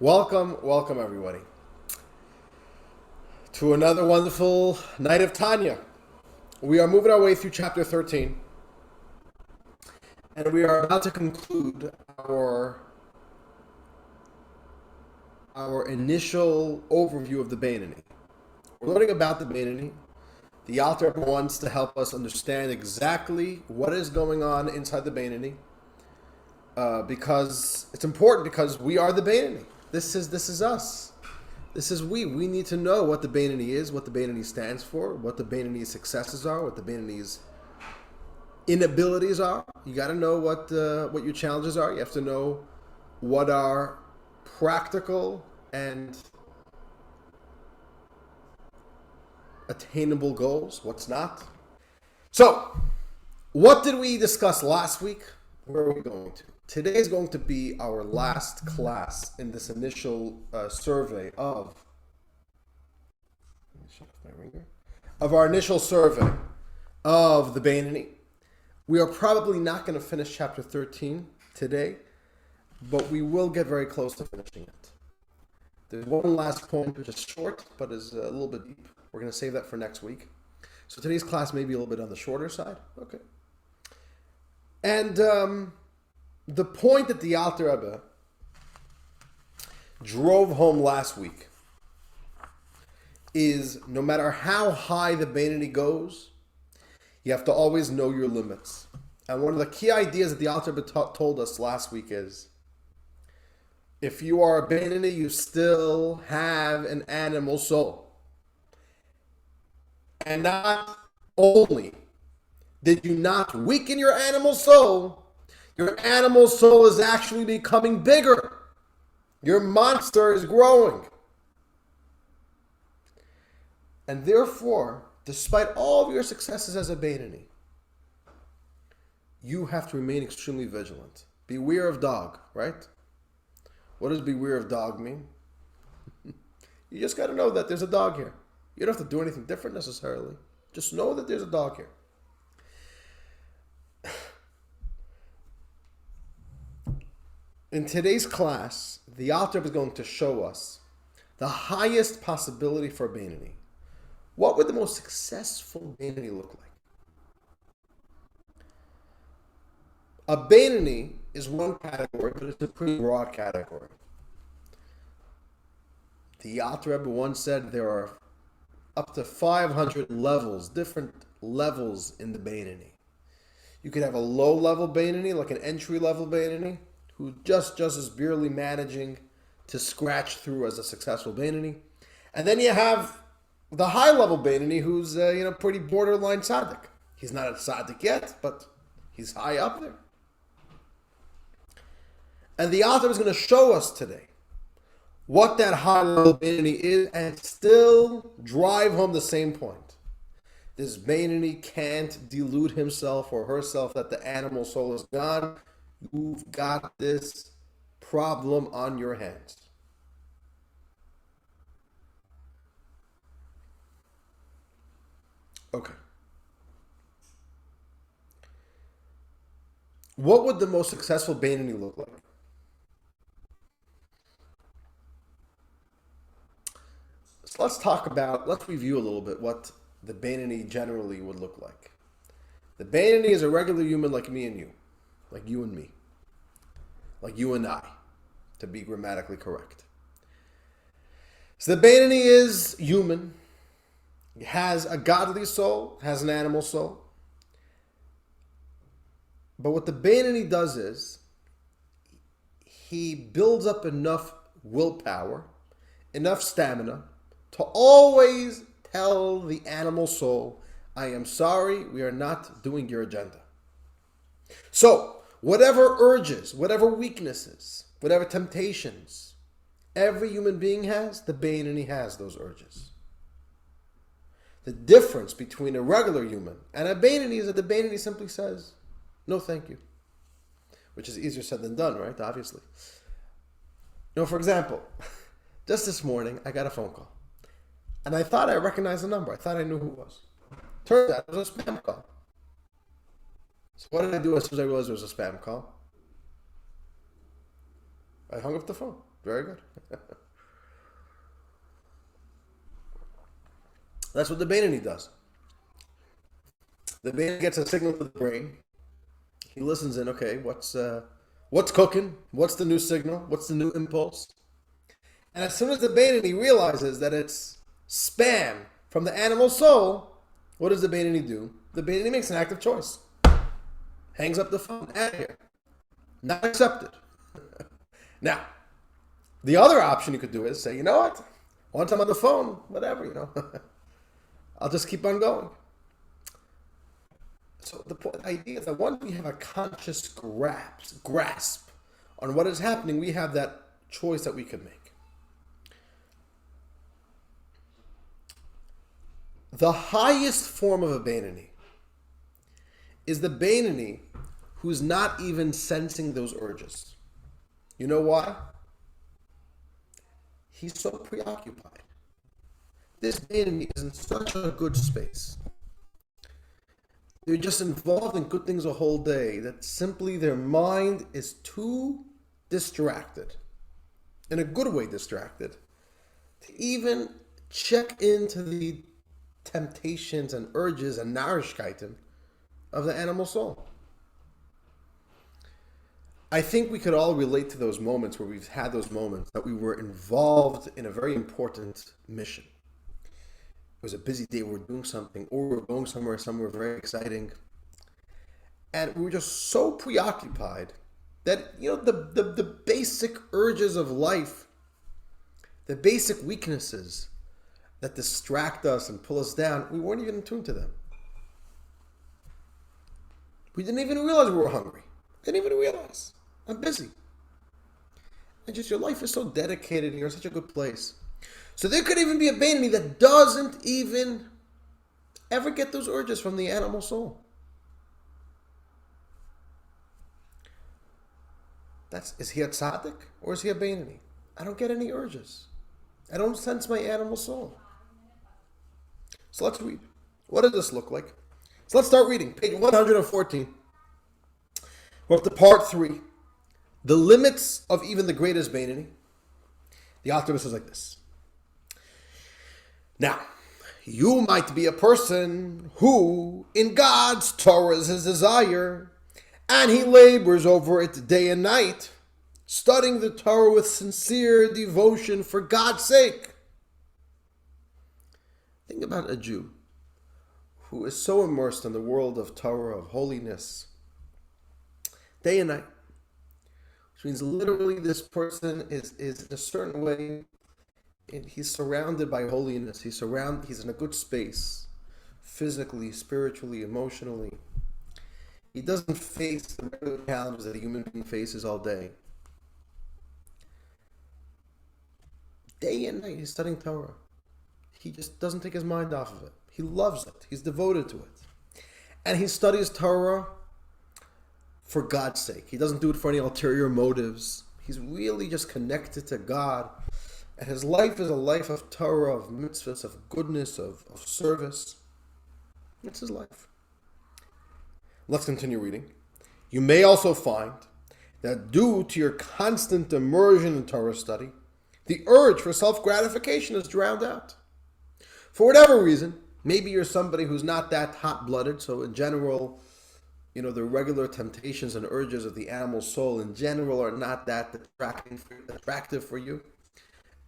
Welcome everybody to another wonderful night of Tanya. We are moving our way through chapter 13, and we are about to conclude our initial overview of the Beinoni. We're learning about the Beinoni. The Alter Rebbe wants to help us understand exactly what is going on inside the Beinoni, because it's important, because we are the Beinoni. This is us. This is we. We need to know what the Beinoni is, what the Beinoni stands for, what the Beinoni's successes are, what the Beinoni's inabilities are. You got to know what your challenges are. You have to know what are practical and attainable goals, what's not. So, what did we discuss last week? Where are we going to? Today is going to be our last class in this initial survey of our initial survey of the Beinoni. We are probably not going to finish chapter 13 today, but we will get very close to finishing it. There's one last point which is short, but is a little bit deep. We're going to save that for next week. So today's class may be a little bit on the shorter side. Okay. And the point that the Alter Rebbe drove home last week is, no matter how high the Beinoni goes, you have to always know your limits. And one of the key ideas that the Alter Rebbe told us last week is, if you are a Beinoni, you still have an animal soul. And not only did you not weaken your animal soul is actually becoming bigger. Your monster is growing. And therefore, despite all of your successes as a Beinoni, you have to remain extremely vigilant. Beware of dog, right? What does beware of dog mean? You just got to know that there's a dog here. You don't have to do anything different necessarily. Just know that there's a dog here. In today's class, the Alter Rebbe is going to show us the highest possibility for a Beinoni. What would the most successful Beinoni look like? A Beinoni is one category, but it's a pretty broad category. The Alter Rebbe once said there are up to 500 levels, different levels in the Beinoni. You could have a low-level Beinoni, like an entry-level Beinoni, who just is barely managing to scratch through as a successful Beinoni. And then you have the high-level Beinoni, who's pretty borderline tzaddik. He's not a tzaddik yet, but he's high up there. And the Alter is going to show us today what that high-level Beinoni is, and still drive home the same point. This Beinoni can't delude himself or herself that the animal soul is gone. You've got this problem on your hands. Okay. What would the most successful Beinoni look like? So let's review a little bit what the Beinoni generally would look like. The Beinoni is a regular human like me and you. Like you and me. Like you and I, to be grammatically correct. So the Beinoni is human. He has a godly soul, has an animal soul. But what the Beinoni does is, he builds up enough willpower, enough stamina, to always tell the animal soul, I am sorry, we are not doing your agenda. So, whatever urges, whatever weaknesses, whatever temptations every human being has, the Beinoni has those urges. The difference between a regular human and a Beinoni is that the Beinoni simply says, no thank you. Which is easier said than done, right? Obviously. For example, just this morning, I got a phone call. And I thought I recognized the number. I thought I knew who it was. Turns out it was a spam call. So what did I do as soon as I realized it was a spam call? I hung up the phone. Very good. That's what the Beinoni does. The Beinoni gets a signal to the brain. He listens in. Okay, what's cooking? What's the new signal? What's the new impulse? And as soon as the Beinoni realizes that it's spam from the animal soul, what does the Beinoni do? The Beinoni makes an active choice. Hangs up the phone. Out of here. Not accepted. Now, the other option you could do is say, you know what? Once I'm on the phone, whatever, I'll just keep on going. So the idea is that once we have a conscious grasp on what is happening, we have that choice that we can make. The highest form of a Beinoni is the Beinoni who's not even sensing those urges. You know why? He's so preoccupied. This Beinoni is in such a good space. They're just involved in good things a whole day that simply their mind is too distracted, in a good way distracted, to even check into the temptations and urges and Narishkeiten of the animal soul. I think we could all relate to those moments where we've had those moments that we were involved in a very important mission. It was a busy day, we were doing something, or we were going somewhere very exciting. And we were just so preoccupied that, the basic urges of life, the basic weaknesses that distract us and pull us down, we weren't even in tune to them. We didn't even realize we were hungry. Didn't even realize. I'm busy. And just your life is so dedicated and you're in such a good place. So there could even be a Beinoni that doesn't even ever get those urges from the animal soul. Is he a tzaddik or is he a Beinoni? I don't get any urges. I don't sense my animal soul. So let's read. What does this look like? So let's start reading. Page 114. We're up to part 3. The limits of even the greatest Beinoni. The Alter Rebbe says like this. Now, you might be a person who, in God's Torah, is his desire, and he labors over it day and night, studying the Torah with sincere devotion for God's sake. Think about a Jew who is so immersed in the world of Torah, of holiness, day and night. Which means literally this person is in a certain way, he's surrounded by holiness. He's in a good space, physically, spiritually, emotionally. He doesn't face the regular challenges that a human being faces all day. Day and night he's studying Torah. He just doesn't take his mind off of it. He loves it. He's devoted to it. And he studies Torah for God's sake. He doesn't do it for any ulterior motives. He's really just connected to God. And his life is a life of Torah, of mitzvahs, of goodness, of service. It's his life. Let's continue reading. You may also find that due to your constant immersion in Torah study, the urge for self-gratification is drowned out. For whatever reason, maybe you're somebody who's not that hot-blooded, so in general, the regular temptations and urges of the animal soul in general are not that attractive for you.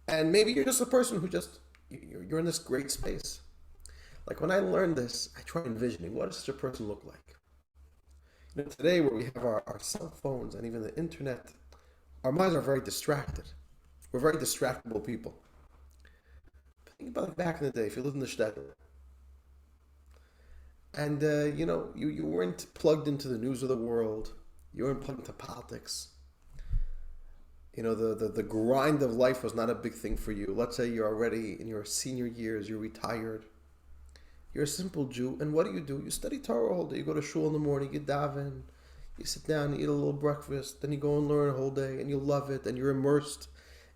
And maybe you're just a person who you're in this great space. Like when I learned this, I try envisioning, what does such a person look like? Today where we have our cell phones and even the internet, our minds are very distracted. We're very distractible people. But think about back in the day, if you lived in the shtetl, and you weren't plugged into the news of the world, you weren't plugged into politics. The grind of life was not a big thing for you. Let's say you're already in your senior years, you're retired. You're a simple Jew, and what do? You study Torah all day. You go to shul in the morning, you daven, you sit down, you eat a little breakfast, then you go and learn a whole day, and you love it, and you're immersed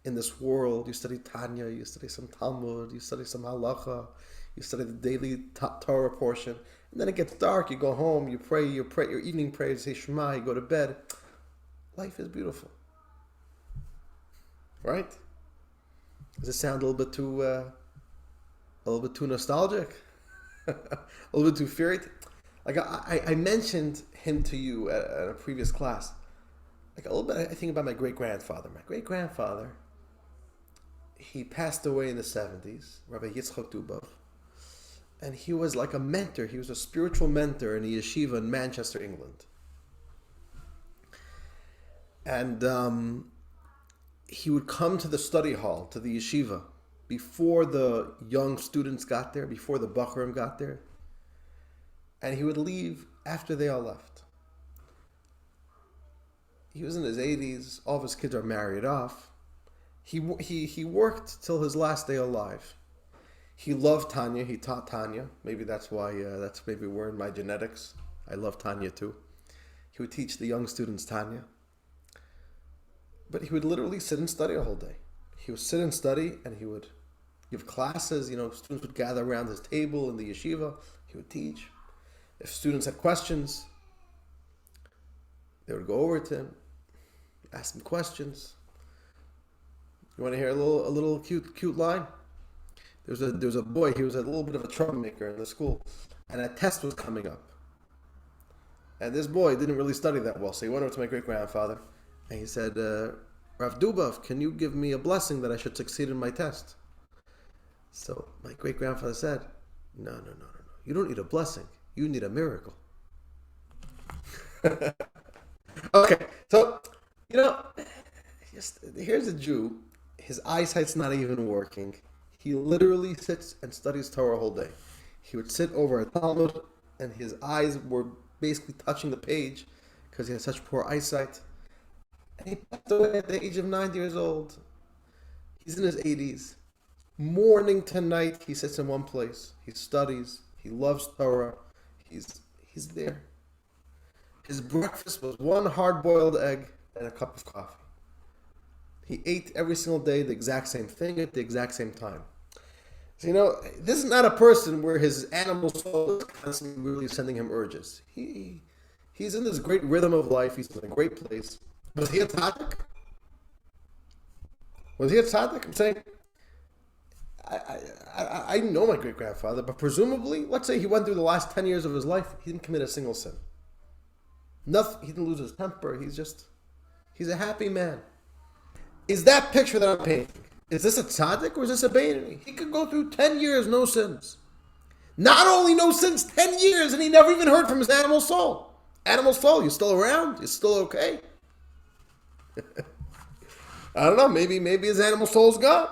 in this world. You study Tanya, you study some Talmud, you study some halacha, you study the daily Torah portion, and then it gets dark, you go home, you pray your evening prayer, you say Shema, you go to bed. Life is beautiful. right? Does it sound a little bit too nostalgic? A little bit too fairy tale? Like I mentioned him to you at a previous class. Like a little bit, I think about my great-grandfather. My great-grandfather, he passed away in the 70s, Rabbi Dubov. And he was like a mentor. He was a spiritual mentor in a yeshiva in Manchester, England. And he would come to the study hall, to the yeshiva, before the young students got there, before the Bachurim got there. And he would leave after they all left. He was in his 80s. All of his kids are married off. He worked till his last day alive. He loved Tanya. He taught Tanya. Maybe that's why, that's maybe we're in my genetics. I love Tanya too. He would teach the young students Tanya. But he would literally sit and study a whole day. He would sit and study, and he would give classes. Students would gather around his table in the yeshiva. He would teach. If students had questions, they would go over to him, ask him questions. You want to hear a little cute line? There was a boy. He was a little bit of a troublemaker in the school, and a test was coming up. And this boy didn't really study that well, so he went over to my great-grandfather, and he said, Rabbi Dubov, can you give me a blessing that I should succeed in my test? So my great-grandfather said, no. You don't need a blessing. You need a miracle. Okay, so, here's a Jew. His eyesight's not even working. He literally sits and studies Torah a whole day. He would sit over a Talmud, and his eyes were basically touching the page because he had such poor eyesight. And he passed away at the age of 90 years old. He's in his 80s. Morning to night, he sits in one place. He studies. He loves Torah. He's there. His breakfast was one hard-boiled egg and a cup of coffee. He ate every single day the exact same thing at the exact same time. So, this is not a person where his animal soul is constantly really sending him urges. He's in this great rhythm of life. He's in a great place. Was he a tzaddik? I'm saying, I know my great-grandfather, but presumably, let's say he went through the last 10 years of his life, he didn't commit a single sin. Nothing. He didn't lose his temper. He's a happy man. Is that picture that I'm painting, is this a tzaddik or is this a Beinoni? He could go through 10 years, no sins. Not only no sins, 10 years, and he never even heard from his animal soul. Animal soul, you still around? You still okay? I don't know, maybe his animal soul's gone.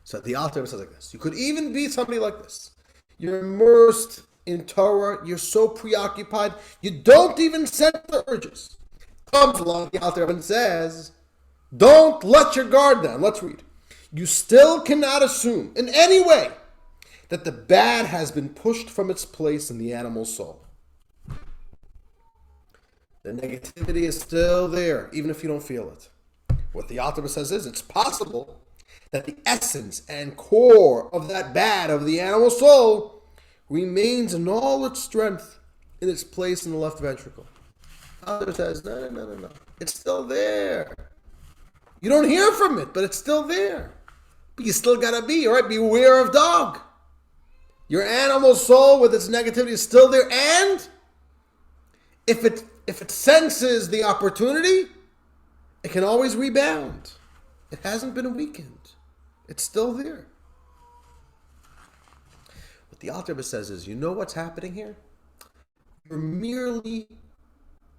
So the Alter Rebbe says like this. You could even be somebody like this. You're immersed in Torah. You're so preoccupied. You don't even sense the urges. Comes along the Alter Rebbe and says, don't let your guard down. Let's read. You still cannot assume in any way that the bad has been pushed from its place in the animal soul. The negativity is still there, even if you don't feel it. What the Alter Rebbe says is, it's possible that the essence and core of that bad of the animal soul remains in all its strength in its place in the left ventricle. Alter Rebbe says, no. It's still there. You don't hear from it, but it's still there. But you still gotta be, all right? Beware of dog. Your animal soul with its negativity is still there, and if it senses the opportunity, it can always rebound. It hasn't been weakened. It's still there. What the Alter Rebbe says is, you know what's happening here? You're merely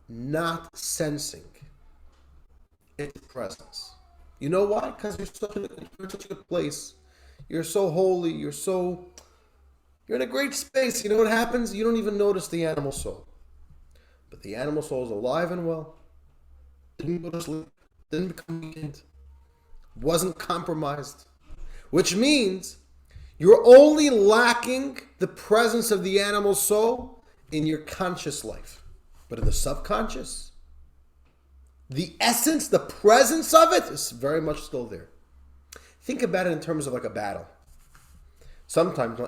not sensing its presence. You know why? Because you're in such a good place. You're so holy. You're in a great space. You know what happens? You don't even notice the animal soul. But the animal soul is alive and well. Didn't go to sleep. Didn't become weakened. Wasn't compromised. Which means you're only lacking the presence of the animal soul in your conscious life. But in the subconscious, the essence, the presence of it is very much still there. Think about it in terms of like a battle. Sometimes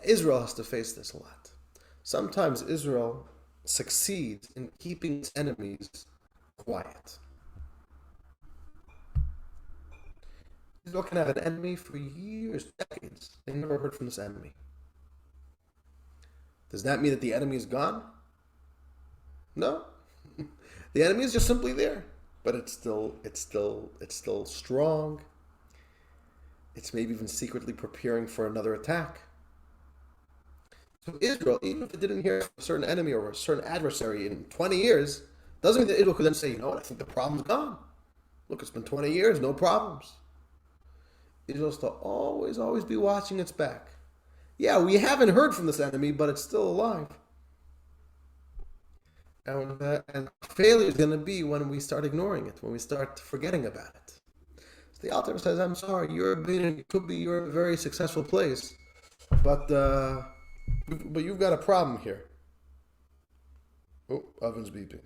Israel has to face this a lot. Sometimes Israel succeeds in keeping its enemies quiet. Israel can have an enemy for years, decades. They never heard from this enemy. Does that mean that the enemy is gone? No. The enemy is just simply there. But it's still strong. It's maybe even secretly preparing for another attack. So Israel, even if it didn't hear from a certain enemy or a certain adversary in 20 years, doesn't mean that Israel could then say, you know what, I think the problem's gone. Look, it's been 20 years, no problems. Israel still always be watching its back. Yeah, we haven't heard from this enemy, but it's still alive. And failure is going to be when we start ignoring it, when we start forgetting about it. So the Alter Rebbe says, I'm sorry, you're a very successful place, but you've got a problem here. Oh, oven's beeping.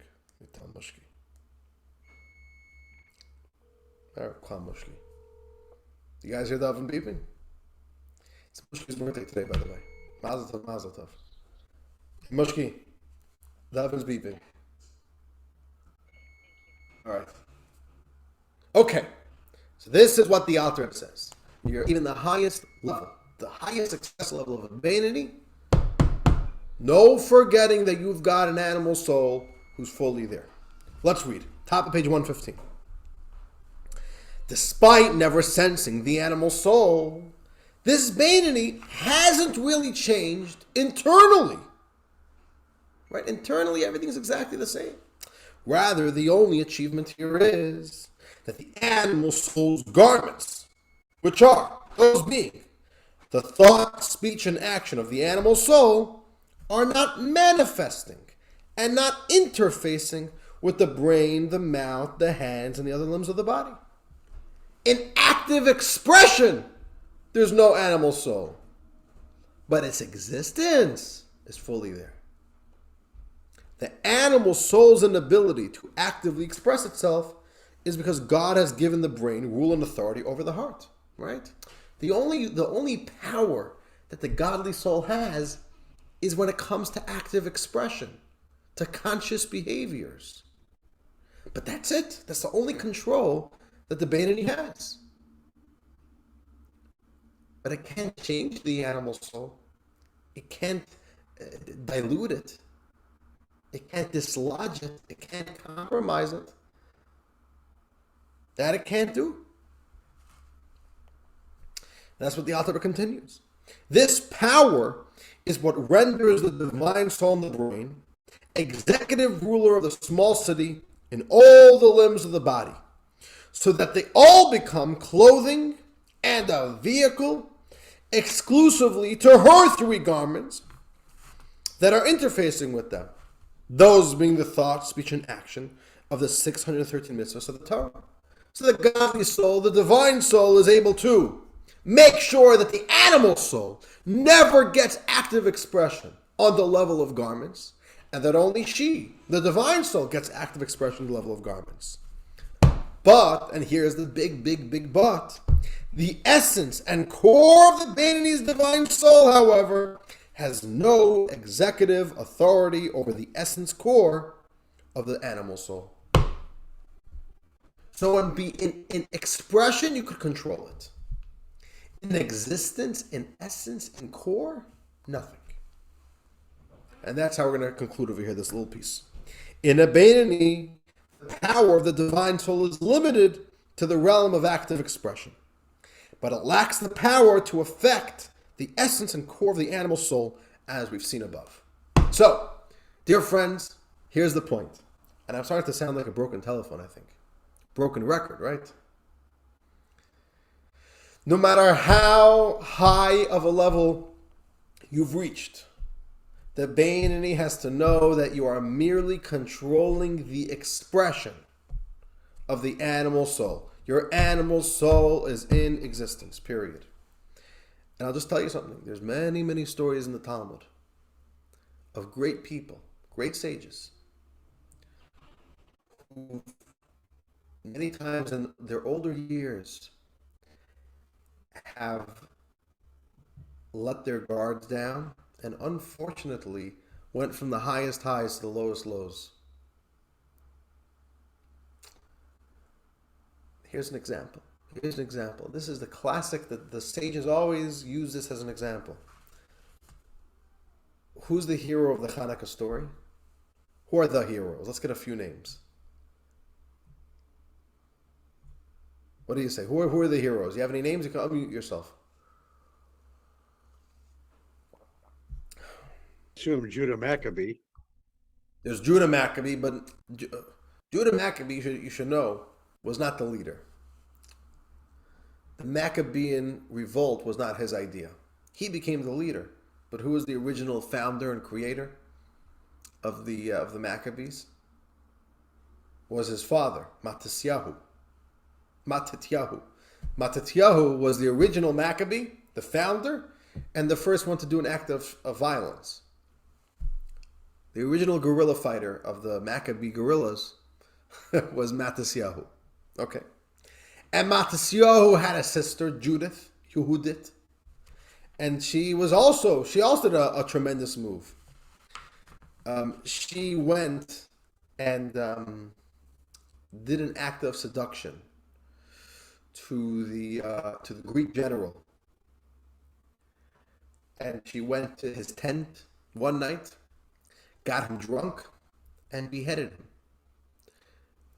You guys hear the oven beeping? It's Mushki's birthday today, by the way. Mazel tov, mazel tov. Mushki, the oven's beeping. All right. Okay. So this is what the Alter Rebbe says. You're even the highest level, the highest success level of a Beinoni. No forgetting that you've got an animal soul who's fully there. Let's read. Top of page 115. Despite never sensing the animal soul, this Beinoni hasn't really changed internally. Right? Internally, everything's exactly the same. Rather, the only achievement here is that the animal soul's garments, which are, those being, the thought, speech, and action of the animal soul, are not manifesting and not interfacing with the brain, the mouth, the hands, and the other limbs of the body. In active expression, there's no animal soul, but its existence is fully there. The animal soul's inability to actively express itself is because God has given the brain rule and authority over the heart, right? The only power that the godly soul has is when it comes to active expression, to conscious behaviors. But that's it. That's the only control that the Beinoni has. But it can't change the animal soul. It can't dilute it. It can't dislodge it. It can't compromise it. That it can't do. That's what the Alter Rebbe continues. This power is what renders the divine soul in the brain executive ruler of the small city in all the limbs of the body, so that they all become clothing and a vehicle exclusively to her three garments that are interfacing with them, those being the thought, speech, and action of the 613 mitzvahs of the Torah. So the godly soul, the divine soul, is able to make sure that the animal soul never gets active expression on the level of garments, and that only she, the divine soul, gets active expression on the level of garments. But, and here's the big but, the essence and core of the Beinoni's divine soul, however, has no executive authority over the essence core of the animal soul. So in expression, you could control it. In existence, in essence, in core, nothing. And that's how we're going to conclude over here, this little piece. In a Beinoni, the power of the divine soul is limited to the realm of active expression. But it lacks the power to affect the essence and core of the animal soul, as we've seen above. So, dear friends, here's the point. And I'm starting to sound like a broken telephone, I think. Broken record, right? No matter how high of a level you've reached, the Beinoni has to know that you are merely controlling the expression of the animal soul. Your animal soul is in existence, period. And I'll just tell you something. There's many stories in the Talmud of great people, great sages, who many times in their older years have let their guards down and unfortunately went from the highest highs to the lowest lows. Here's an example. Here's an example. This is the classic that the sages always use this as an example. Who's the hero of the Hanukkah story? Who are the heroes? Let's get a few names. What do you say? Who are the heroes? You have any names? You can unmute yourself. Assume Judah Maccabee. There's Judah Maccabee, but Judah Maccabee, you should know, was not the leader. The Maccabean revolt was not his idea. He became the leader, but who was the original founder and creator of the Maccabees? Was his father, Mattatyahu. Mattatyahu was the original Maccabee, the founder, and the first one to do an act of violence. The original guerrilla fighter of the Maccabee guerrillas was Mattatyahu. Okay. And Mattatyahu had a sister, Yehudit, and she also did a tremendous move. She went and did an act of seduction to the Greek general, and she went to his tent one night, got him drunk, and beheaded him.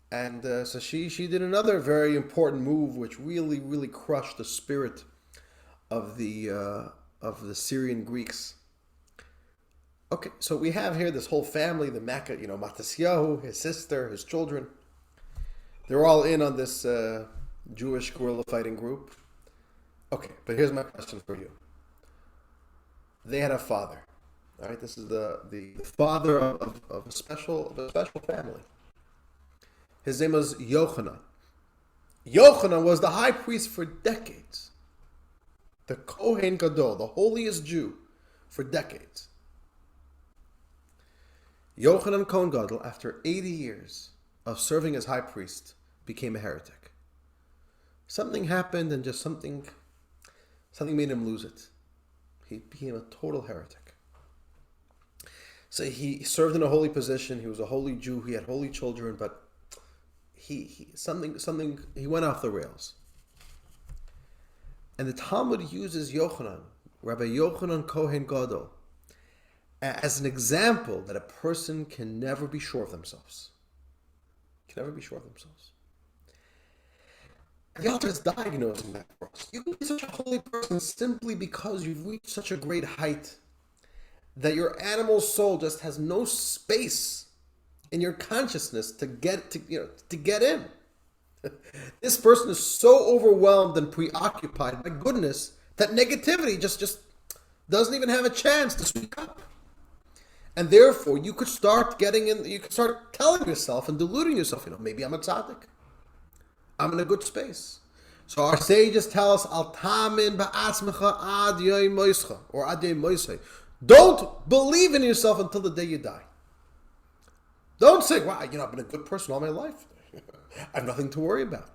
And so she did another very important move, which really crushed the spirit of the Syrian Greeks. Okay, so we have here this whole family, the Mattatyahu, his sister, his children. They're all in on this Jewish guerrilla fighting group. Okay, but here's my question for you. They had a father. All right, this is the father of a special family. His name was Yochanan. Yochanan was the high priest for decades. The Kohen Gadol, the holiest Jew for decades. Yochanan Kohen Gadol, after 80 years of serving as high priest, became a heretic. Something happened and just something made him lose it. He became a total heretic. So he served in a holy position. He was a holy Jew. He had holy children, but he went off the rails. And the Talmud uses Yochanan, Rabbi Yochanan Kohen Gadol, as an example that a person can never be sure of themselves. Can never be sure of themselves. The Alter is diagnosing that for us. You can be such a holy person simply because you've reached such a great height that your animal soul just has no space in your consciousness to get in. This person is so overwhelmed and preoccupied by goodness that negativity just doesn't even have a chance to speak up. And therefore, you could start telling yourself and deluding yourself, maybe I'm a tzaddik. I'm in a good space. So our sages tell us, Al tamin ba'atzmecha ad yom moischa, or ad yom moisei. Don't believe in yourself until the day you die. Don't say, wow, I've been a good person all my life. I have nothing to worry about.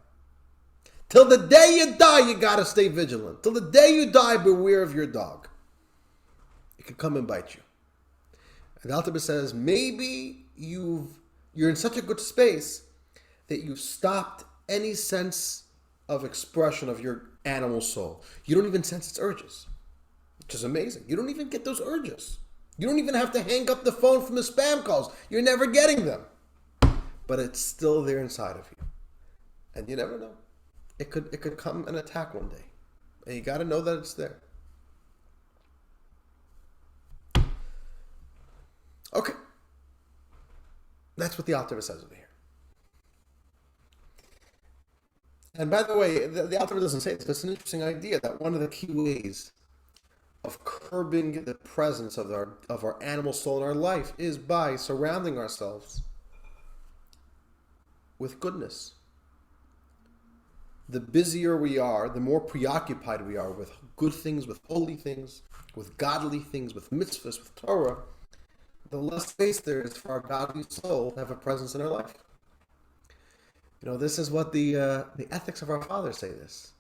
Till the day you die, you got to stay vigilant. Till the day you die, beware of your dog. It could come and bite you. And Alter Rebbe says, maybe you're in such a good space that you've stopped any sense of expression of your animal soul. You don't even sense its urges, which is amazing. You don't even get those urges. You don't even have to hang up the phone from the spam calls. You're never getting them. But it's still there inside of you. And you never know. It could come and attack one day. And you got to know that it's there. Okay. That's what the Alter Rebbe says over here. And by the way, the Alter Rebbe doesn't say this, but it's an interesting idea that one of the key ways of curbing the presence of our animal soul in our life is by surrounding ourselves with goodness. The busier we are, the more preoccupied we are with good things, with holy things, with godly things, with mitzvahs, with Torah, the less space there is for our godly soul to have a presence in our life. This is what the ethics of our fathers say this.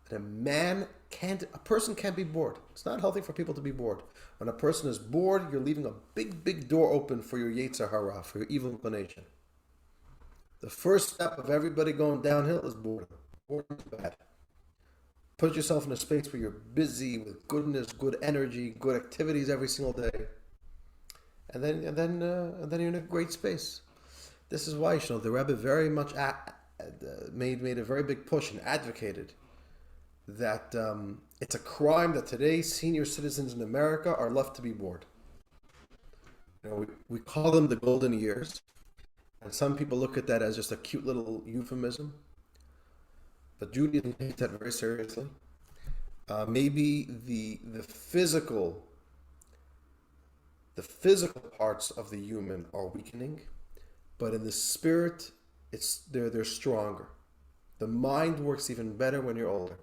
That a person can't be bored. It's not healthy for people to be bored. When a person is bored, you're leaving a big door open for your Yetzer Hara, for your evil inclination. The first step of everybody going downhill is boredom. Boredom is bad. put yourself in a space where you're busy with goodness, good energy, good activities every single day, and then you're in a great space. This is why, the Rebbe very much made a very big push and advocated that it's a crime that today senior citizens in America are left to be bored. We call them the golden years, and some people look at that as just a cute little euphemism, but Judaism takes that very seriously. Maybe the physical parts of the human are weakening, but in the spirit, they're stronger. The mind works even better when you're older,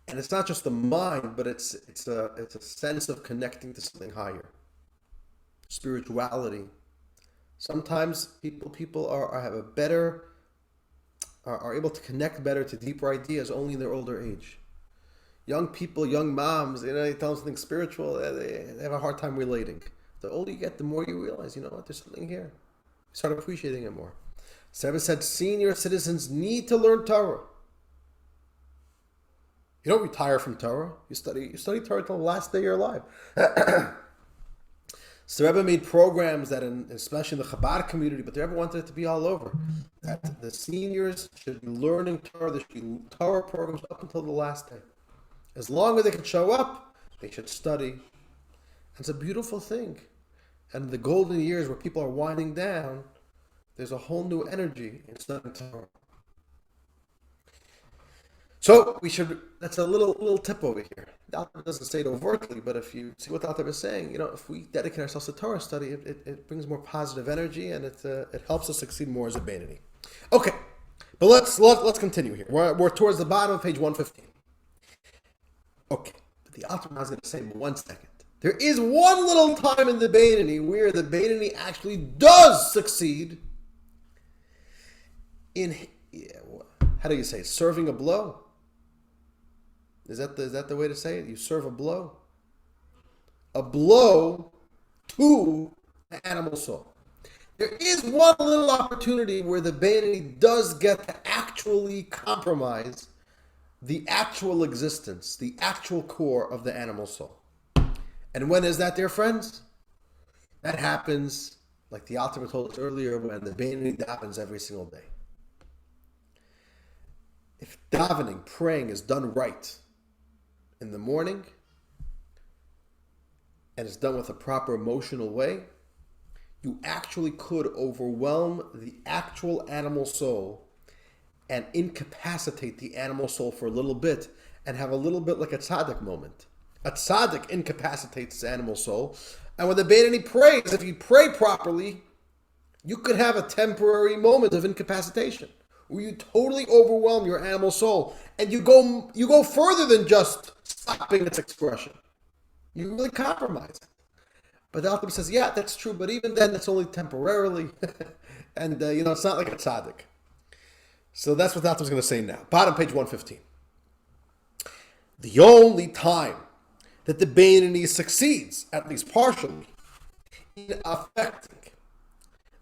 and it's not just the mind, but it's a sense of connecting to something higher, spirituality. Sometimes people are able to connect better to deeper ideas only in their older age. Young people, young moms, you tell them something spiritual, they have a hard time relating. The older you get, the more you realize, there's something here. You start appreciating it more. Rebbe said senior citizens need to learn Torah. You don't retire from Torah. You study Torah till the last day you're alive. So Rebbe made programs that, especially in the Chabad community, but the Rebbe wanted it to be all over, that the seniors should be learning Torah. There should be Torah programs up until the last day. As long as they can show up, they should study. It's a beautiful thing. And in the golden years where people are winding down, there's a whole new energy in studying Torah. So that's a little tip over here. The Alter Rebbe doesn't say it overtly, but if you see what the Alter Rebbe is saying, if we dedicate ourselves to Torah study, it brings more positive energy, and it helps us succeed more as a Beinoni. Okay, but let's continue here. We're towards the bottom of page 115. Okay, but the Alter Rebbe is going to say, 1 second. There is one little time in the Beinoni where the Beinoni actually does succeed in, how do you say it? Serving a blow? Is that the way to say it? You serve a blow? A blow to the animal soul. There is one little opportunity where the Beinoni does get to actually compromise the actual existence, the actual core of the animal soul. And when is that, dear friends? That happens, like the Alter Rebbe told us earlier, when the Beinoni davens every single day. If davening, praying, is done right in the morning, and it's done with a proper emotional way, you actually could overwhelm the actual animal soul and incapacitate the animal soul for a little bit and have a little bit like a tzaddik moment. A tzaddik incapacitates the animal soul, and when the Beinoni prays, if you pray properly, you could have a temporary moment of incapacitation where you totally overwhelm your animal soul, and you go further than just stopping its expression. You really compromise it. But the Alter Rebbe says, yeah, that's true, but even then, it's only temporarily, and it's not like a tzaddik. So that's what the Alter Rebbe is going to say now. Bottom page 115. The only time that the Beinoni succeeds, at least partially, in affecting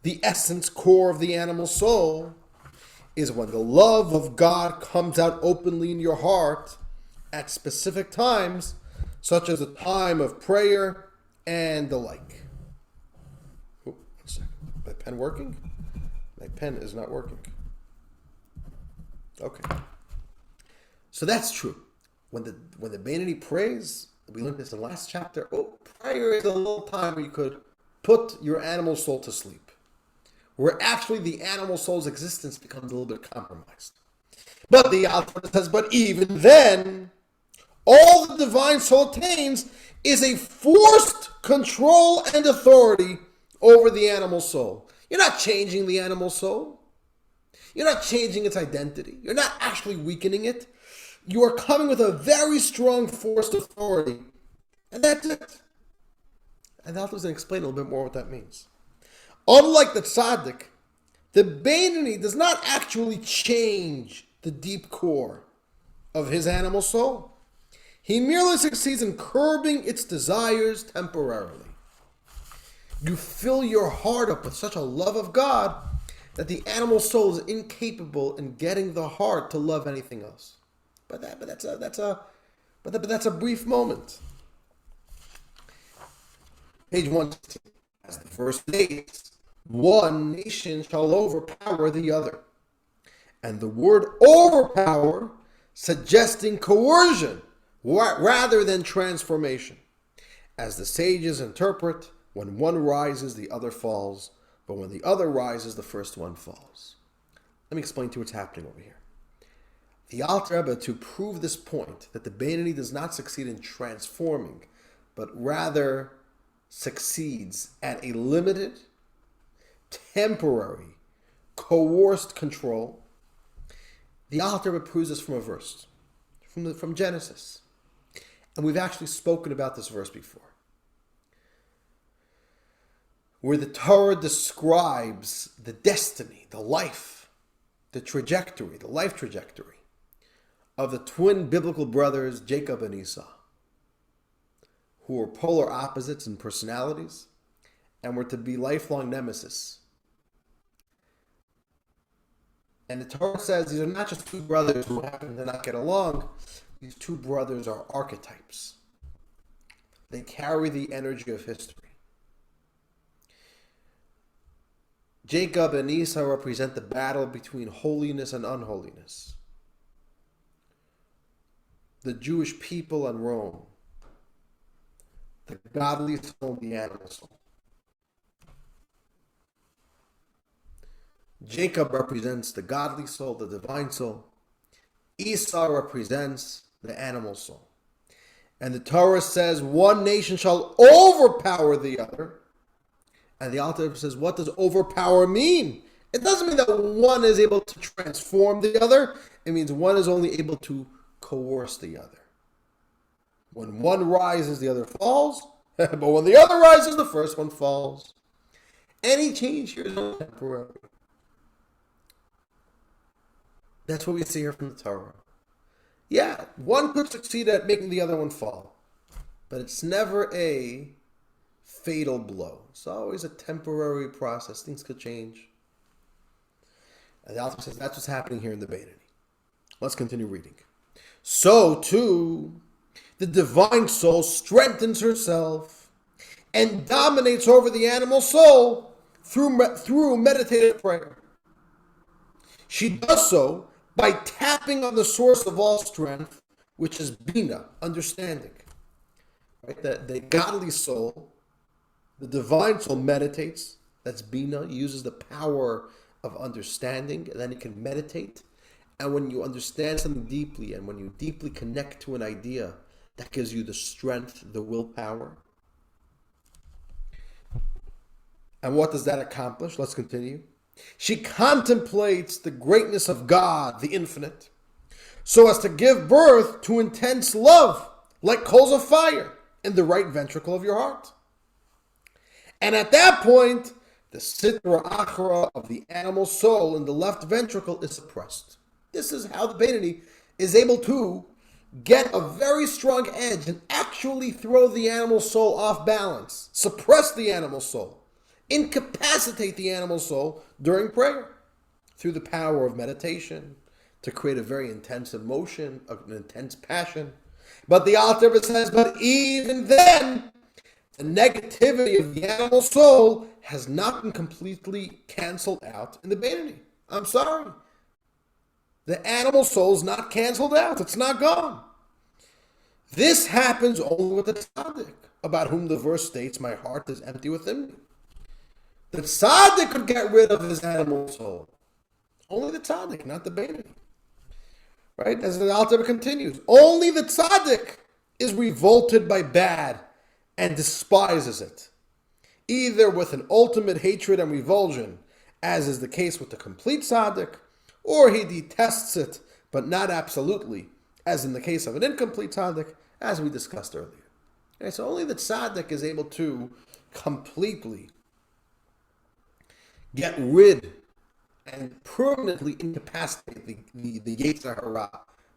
the essence core of the animal soul is when the love of God comes out openly in your heart at specific times, such as a time of prayer and the like. Oh, 1 second. My pen working? My pen is not working. Okay. So that's true. When the Beinoni prays, we learned this in the last chapter, prayer is a little time where you could put your animal soul to sleep, where actually the animal soul's existence becomes a little bit compromised. But the Alter Rebbe says, but even then, all the divine soul attains is a forced control and authority over the animal soul. You're not changing the animal soul. You're not changing its identity. You're not actually weakening it. You are coming with a very strong forced authority. And that's it. And the Alter Rebbe is going to explain a little bit more what that means. Unlike the tzaddik, the Beinoni does not actually change the deep core of his animal soul. He merely succeeds in curbing its desires temporarily. You fill your heart up with such a love of God that the animal soul is incapable in getting the heart to love anything else. But that's a brief moment. Page 116. As the verse states, one nation shall overpower the other. And the word overpower suggesting coercion rather than transformation. As the sages interpret, when one rises, the other falls. But when the other rises, the first one falls. Let me explain to you what's happening over here. The Alter Rebbe, to prove this point, that the Beinoni does not succeed in transforming, but rather succeeds at a limited, temporary, coerced control, the Alter Rebbe proves this from a verse, from Genesis. And we've actually spoken about this verse before, where the Torah describes the destiny, the life, the trajectory, the life trajectory of the twin biblical brothers, Jacob and Esau, who were polar opposites in personalities and were to be lifelong nemesis. And the Torah says these are not just two brothers who happen to not get along. These two brothers are archetypes. They carry the energy of history. Jacob and Esau represent the battle between holiness and unholiness. The Jewish people and Rome. The godly soul, the animal soul. Jacob represents the godly soul, the divine soul. Esau represents the animal soul. And the Torah says one nation shall overpower the other. And the Alter Rebbe says, what does overpower mean? It doesn't mean that one is able to transform the other. It means one is only able to coerce the other. When one rises, the other falls. But when the other rises, the first one falls. Any change here is only temporary. That's what we see here from the Torah. Yeah, one could succeed at making the other one fall. But it's never a fatal blow. It's always a temporary process. Things could change. And the Alter says that's what's happening here in the Beinoni. Let's continue reading. So too, the divine soul strengthens herself and dominates over the animal soul through meditative prayer. She does so by tapping on the source of all strength, which is Bina, understanding. Right? The godly soul, the divine soul meditates. That's Bina, uses the power of understanding, and then it can meditate. And when you understand something deeply, and when you deeply connect to an idea, that gives you the strength, the willpower. And what does that accomplish? Let's continue. She contemplates the greatness of God, the infinite, so as to give birth to intense love, like coals of fire, in the right ventricle of your heart. And at that point, the sitra achra of the animal soul in the left ventricle is suppressed. This is how the Beinoni is able to get a very strong edge and actually throw the animal soul off balance, suppress the animal soul, incapacitate the animal soul during prayer through the power of meditation to create a very intense emotion, an intense passion. But the Alter Rebbe says, but even then, the negativity of the animal soul has not been completely canceled out in the Beinoni. I'm sorry. The animal soul is not canceled out. It's not gone. This happens only with the tzaddik, about whom the verse states, my heart is empty within me. The tzaddik could get rid of his animal soul. Only the tzaddik, not the Beinoni. Right? As the Alter Rebbe continues, only the tzaddik is revolted by bad and despises it, either with an ultimate hatred and revulsion, as is the case with the complete tzaddik, or he detests it, but not absolutely, as in the case of an incomplete tzaddik, as we discussed earlier. Okay, so only the tzaddik is able to completely get rid and permanently incapacitate the Yetzer Hara,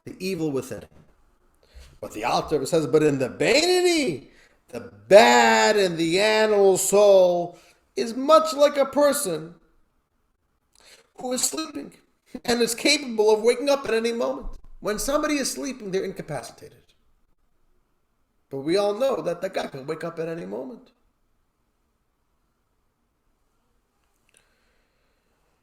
the evil within him. But the Alter Rebbe says, but in the Beinoni, the bad in the animal soul is much like a person who is sleeping and is capable of waking up at any moment. When somebody is sleeping, they're incapacitated. But we all know that the guy can wake up at any moment.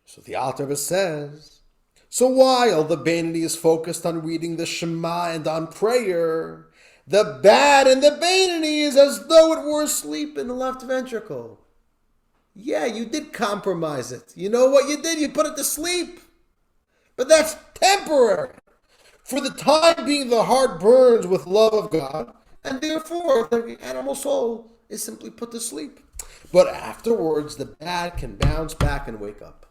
So the Alter Rebbe says, so while the Beinoni is focused on reading the Shema and on prayer, the bad in the Beinoni is as though it were asleep in the left ventricle. Yeah, you did compromise it. You know what you did? You put it to sleep. But that's temporary. For the time being, the heart burns with love of God, and therefore the animal soul is simply put to sleep. But afterwards, the bad can bounce back and wake up.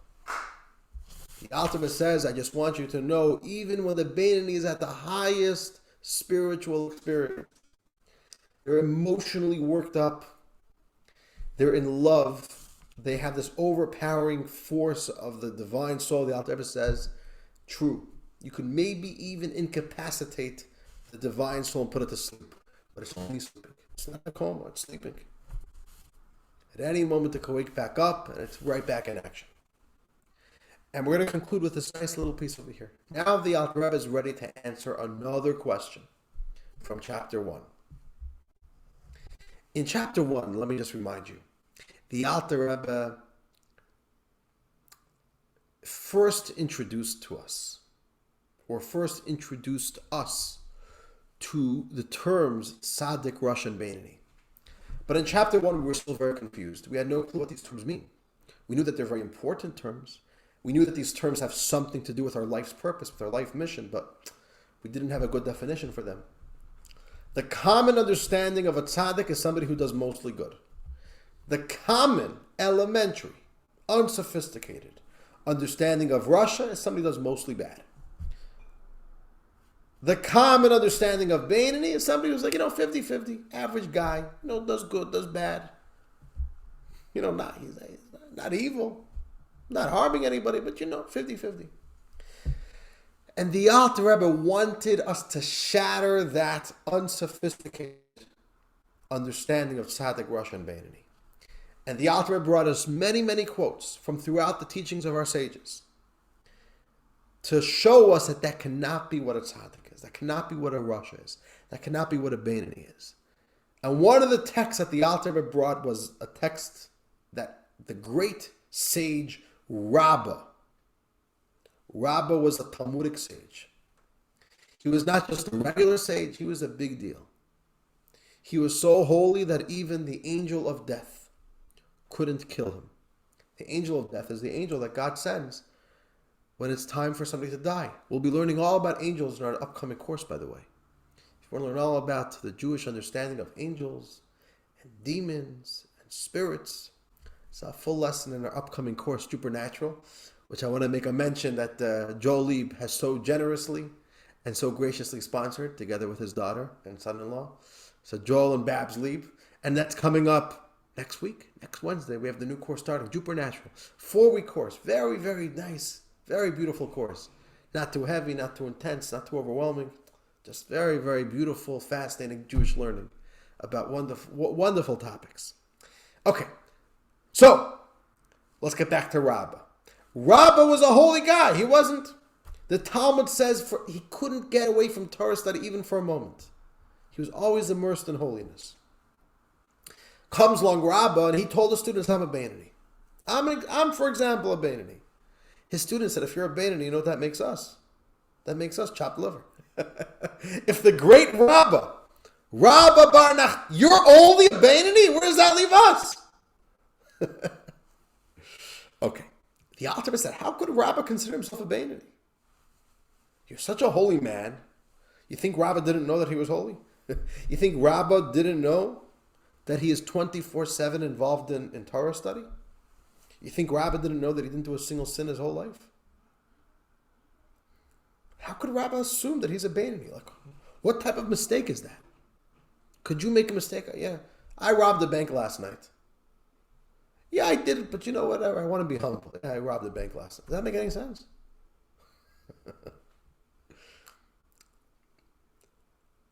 The Alter Rebbe says, I just want you to know, even when the Beinoni is at the highest spiritual experience, they're emotionally worked up, they're in love, they have this overpowering force of the divine soul. The Alter Rebbe says, true. You could maybe even incapacitate the divine soul and put it to sleep. But it's only sleeping. It's not a coma, it's sleeping. At any moment it can wake back up and it's right back in action. And we're going to conclude with this nice little piece over here. Now the Alter Rebbe is ready to answer another question from chapter 1. In chapter 1, let me just remind you, the Alter Rebbe first introduced us to the terms Tzaddik, Rosh, and Beinoni. But in chapter 1, we were still very confused. We had no clue what these terms mean. We knew that they're very important terms. We knew that these terms have something to do with our life's purpose, with our life mission, but we didn't have a good definition for them. The common understanding of a tzaddik is somebody who does mostly good. The common, elementary, unsophisticated understanding of Russia is somebody who does mostly bad. The common understanding of Beinoni is somebody who's like, 50-50, average guy, does good, does bad. He's not evil, not harming anybody, but 50-50. And the Alter Rebbe wanted us to shatter that unsophisticated understanding of Tzaddik, Rosh, and Beinoni. And the Alter Rebbe brought us many, many quotes from throughout the teachings of our sages to show us that cannot be what a tzaddik is. That cannot be what a Rosh is. That cannot be what a Beinoni is. And one of the texts that the Alter Rebbe brought was a text that the great sage Rabbah was a Talmudic sage. He was not just a regular sage, he was a big deal. He was so holy that even the angel of death couldn't kill him. The angel of death is the angel that God sends when it's time for somebody to die. We'll be learning all about angels in our upcoming course, by the way. If you want to learn all about the Jewish understanding of angels and demons and spirits, it's a full lesson in our upcoming course, Supernatural, which I want to make a mention that Joel Lieb has so generously and so graciously sponsored, together with his daughter and son-in-law. So Joel and Babs Lieb. And that's coming up next week, next Wednesday. We have the new course starting, Supernatural. 4-week course. Very, very nice. Very beautiful course. Not too heavy, not too intense, not too overwhelming. Just very, very beautiful, fascinating Jewish learning about wonderful topics. Okay, so let's get back to Rabbah. Rabbah was a holy guy. He wasn't. The Talmud says he couldn't get away from Torah study even for a moment. He was always immersed in holiness. Comes along Rabbah and he told the students, I'm a Beinoni. I'm, for example, a Beinoni. His students said, if you're a Beinoni, you know what that makes us? That makes us chopped liver. If the great Rabbah Barnach, you're only a Beinoni, where does that leave us? Okay. The Alter Rebbe said, how could Rabbah consider himself a Beinoni? You're such a holy man. You think Rabbah didn't know that he was holy? You think Rabbah didn't know that he is 24/7 involved in Torah study? You think Rabbah didn't know that he didn't do a single sin his whole life? How could Rabbah assume that he's a Beinoni? Like, what type of mistake is that? Could you make a mistake? Yeah, I robbed a bank last night. Yeah, I did it, but whatever. I want to be humble. Yeah, I robbed a bank last night. Does that make any sense?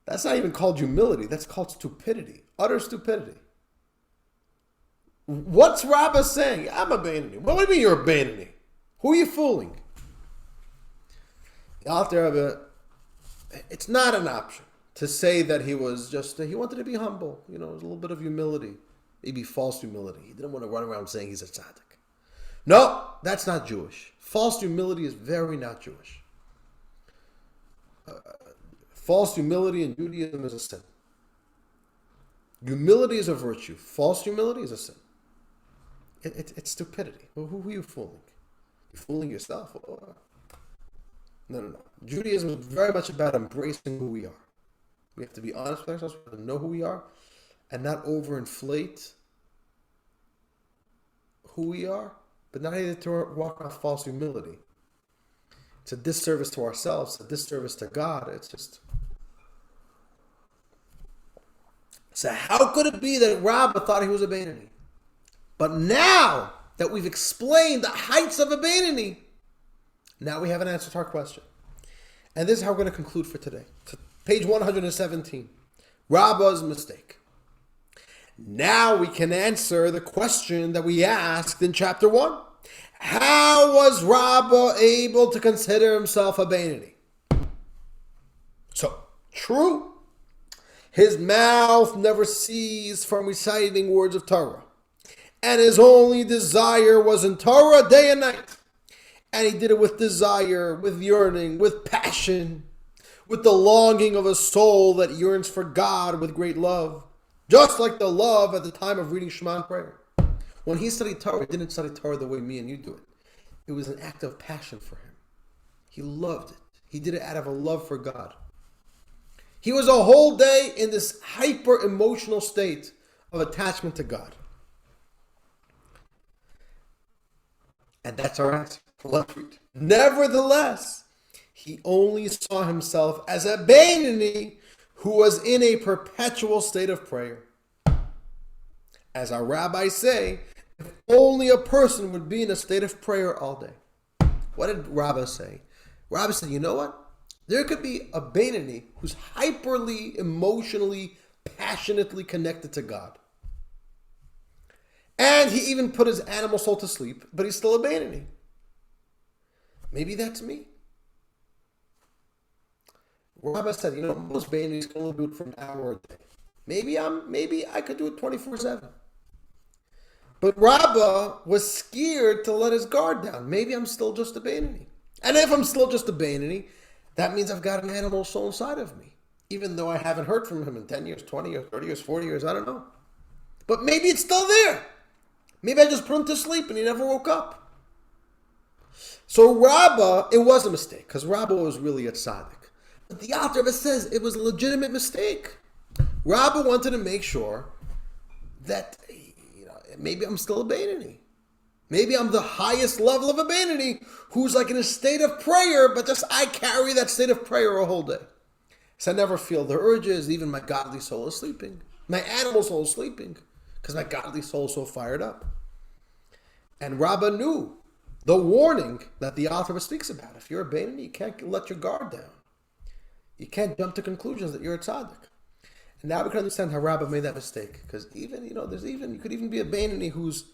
That's not even called humility. That's called stupidity. Utter stupidity. What's Rabbah saying? I'm a Beinoni. What do you mean you're a Beinoni? Who are you fooling? The Alter Rebbe it's not an option to say that he was just, he wanted to be humble. You know, a little bit of humility, maybe false humility. He didn't want to run around saying he's a tzaddik. No, that's not Jewish. False humility is very not Jewish. False humility in Judaism is a sin. Humility is a virtue. False humility is a sin. It's stupidity. Who are you fooling? You're fooling yourself? No. Judaism is very much about embracing who we are. We have to be honest with ourselves, we have to know who we are, and not overinflate who we are, but not either to walk around false humility. It's a disservice to ourselves, a disservice to God. It's just... So how could it be that Rabbah thought he was a Beinoni? But now that we've explained the heights of a Beinoni, now we have an answer to our question. And this is how we're going to conclude for today. So page 117. Rabbah's mistake. Now we can answer the question that we asked in chapter 1. How was Rabbah able to consider himself a Beinoni? So, true. His mouth never ceased from reciting words of Torah. And his only desire was in Torah day and night. And he did it with desire, with yearning, with passion, with the longing of a soul that yearns for God with great love. Just like the love at the time of reading Shema and prayer. When he studied Torah, he didn't study Torah the way me and you do it. It was an act of passion for him. He loved it. He did it out of a love for God. He was a whole day in this hyper-emotional state of attachment to God. And that's our answer. Let's read. Nevertheless, he only saw himself as a Beinoni who was in a perpetual state of prayer. As our rabbis say, if only a person would be in a state of prayer all day. What did Rabbah say? Rabbah said, you know what? There could be a Beinoni who's hyperly, emotionally, passionately connected to God. And he even put his animal soul to sleep, but he's still a Beinoni. Maybe that's me. Rabbah said, you know, most Beinonis can only do it for an hour a day. Maybe I could do it 24/7. But Rabbah was scared to let his guard down. Maybe I'm still just a Beinoni. And if I'm still just a Beinoni, that means I've got an animal soul inside of me. Even though I haven't heard from him in 10 years, 20 years, 30 years, 40 years, I don't know. But maybe it's still there. Maybe I just put him to sleep and he never woke up. So Rabbah, it was a mistake, because Rabbah was really a tzaddik. But the Alter Rebbe says it was a legitimate mistake. Rabbah wanted to make sure that, you know, maybe I'm still a Beinoni. Maybe I'm the highest level of a Beinoni who's like in a state of prayer, but just I carry that state of prayer a whole day. So I never feel the urges, even my godly soul is sleeping. My animal soul is sleeping because my godly soul is so fired up. And Rabbah knew the warning that the Alter Rebbe speaks about. If you're a Beinoni, you can't let your guard down. You can't jump to conclusions that you're a tzaddik. And now we can understand how Rabbah made that mistake. Because even, you know, you could even be a Beinoni who's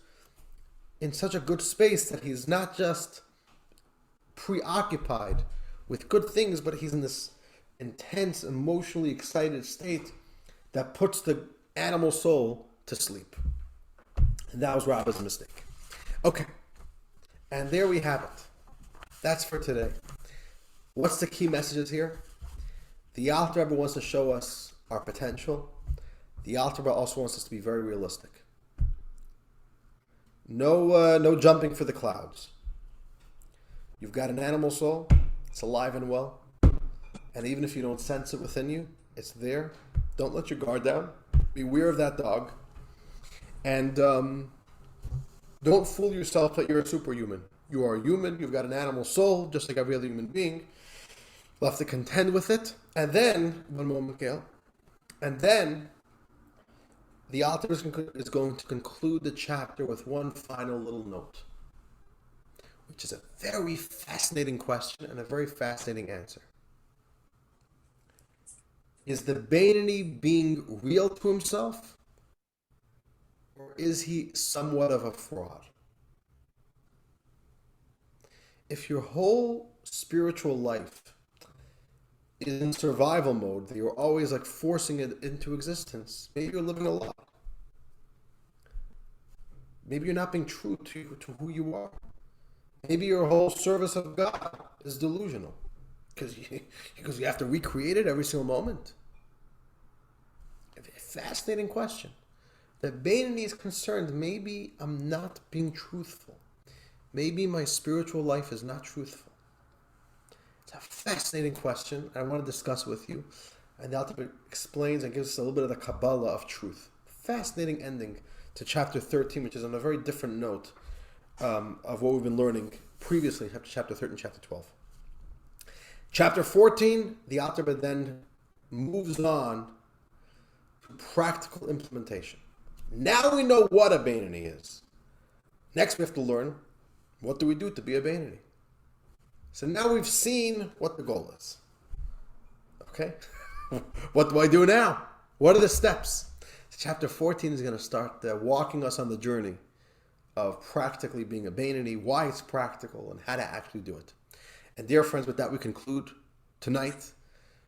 in such a good space that he's not just preoccupied with good things, but he's in this intense, emotionally excited state that puts the animal soul to sleep. And that was Rabbah's mistake. Okay. And there we have it. That's for today. What's the key messages here? The Alter Rebbe wants to show us our potential. The Alter Rebbe also wants us to be very realistic. No jumping for the clouds. You've got an animal soul. It's alive and well. And even if you don't sense it within you, it's there. Don't let your guard down. Beware of that dog. And don't fool yourself that you're a superhuman. You are human. You've got an animal soul, just like every other human being. You'll have to contend with it. And then, one moment, Gail. And then, the Alter is going to conclude the chapter with one final little note, which is a very fascinating question and a very fascinating answer. Is the Beinoni being real to himself, or is he somewhat of a fraud? If your whole spiritual life is in survival mode, that you're always like forcing it into existence, maybe you're living a lie. Maybe you're not being true to who you are. Maybe your whole service of God is delusional because you have to recreate it every single moment. A fascinating question. That Beinoni is concerned, maybe I'm not being truthful. Maybe my spiritual life is not truthful. It's a fascinating question I want to discuss with you. And the Alter Rebbe explains and gives us a little bit of the Kabbalah of truth. Fascinating ending to chapter 13, which is on a very different note of what we've been learning previously, chapter 13, chapter 12. Chapter 14, the Alter Rebbe then moves on to practical implementation. Now we know what a Beinoni is. Next we have to learn, what do we do to be a Beinoni? So now we've seen what the goal is. Okay? What do I do now? What are the steps? Chapter 14 is going to start walking us on the journey of practically being a Beinoni, why it's practical, and how to actually do it. And dear friends, with that we conclude tonight